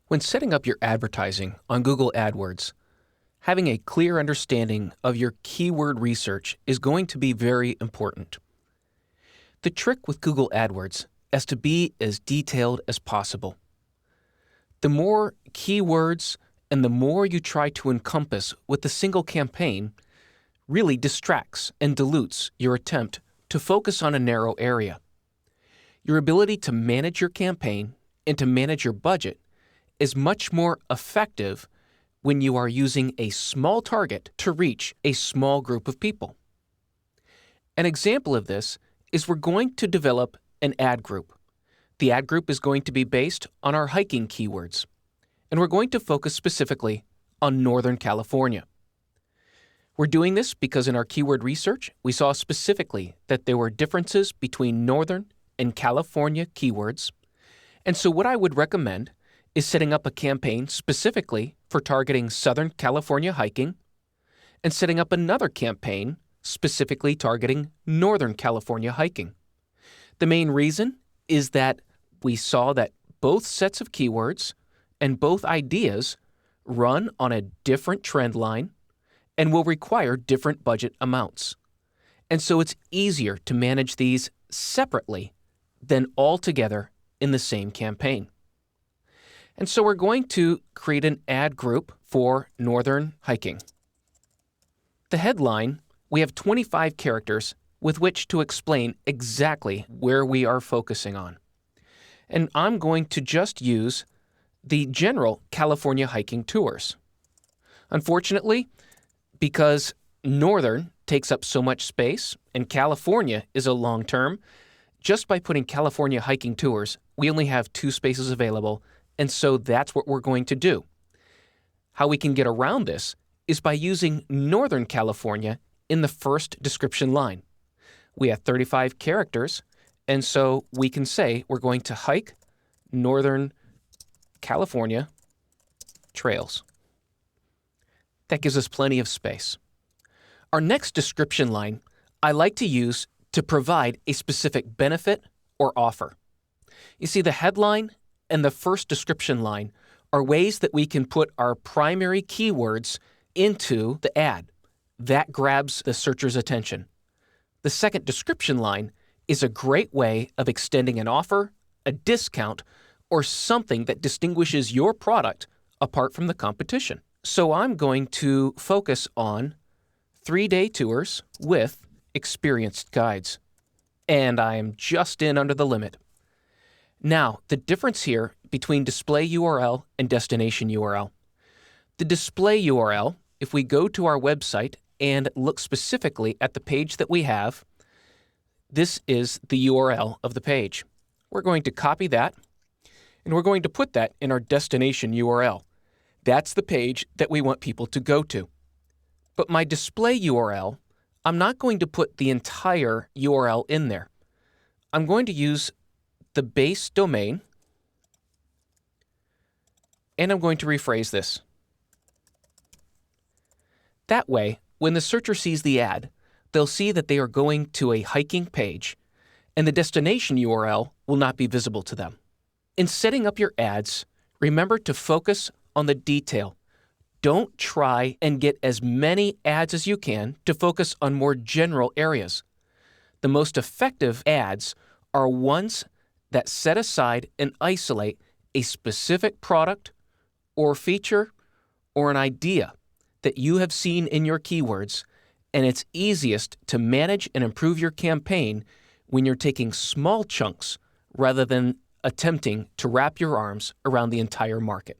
When setting up your advertising on Google AdWords, having a clear understanding of your keyword research is going to be very important. The trick with Google AdWords is to be as detailed as possible. The more keywords and the more you try to encompass with a single campaign really distracts and dilutes your attempt to focus on a narrow area. Your ability to manage your campaign and to manage your budget is much more effective when you are using a small target to reach a small group of people. An example of this is we're going to develop an ad group. The ad group is going to be based on our hiking keywords, and we're going to focus specifically on Northern California. We're doing this because in our keyword research, we saw specifically that there were differences between Northern and California keywords, and so what I would recommend is setting up a campaign specifically for targeting Southern California hiking and setting up another campaign specifically targeting Northern California hiking. The main reason is that we saw that both sets of keywords and both ideas run on a different trend line and will require different budget amounts. And so it's easier to manage these separately than all together in the same campaign. And so we're going to create an ad group for Northern hiking. The headline, we have 25 characters with which to explain exactly where we are focusing on. And I'm going to just use the general California hiking tours. Unfortunately, because Northern takes up so much space and California is a long term, just by putting California hiking tours, we only have 2 spaces available, and so that's what we're going to do. How we can get around this is by using Northern California in the first description line. We have 35 characters, and so we can say we're going to hike Northern California trails. That gives us plenty of space. Our next description line I like to use to provide a specific benefit or offer. You see, the headline and the first description line are ways that we can put our primary keywords into the ad. That grabs the searcher's attention. The second description line is a great way of extending an offer, a discount, or something that distinguishes your product apart from the competition. So I'm going to focus on 3-day tours with experienced guides. And I am just in under the limit. Now, the difference here between display URL and destination URL. The display URL, if we go to our website and look specifically at the page that we have, this is the URL of the page. We're going to copy that, and we're going to put that in our destination URL. That's the page that we want people to go to. But my display URL, I'm not going to put the entire URL in there. I'm going to use the base domain, and I'm going to rephrase this. That way, when the searcher sees the ad, they'll see that they are going to a hiking page, and the destination URL will not be visible to them. In setting up your ads, remember to focus on the detail. Don't try and get as many ads as you can to focus on more general areas. The most effective ads are ones that set aside and isolate a specific product or feature or an idea that you have seen in your keywords, and it's easiest to manage and improve your campaign when you're taking small chunks rather than attempting to wrap your arms around the entire market.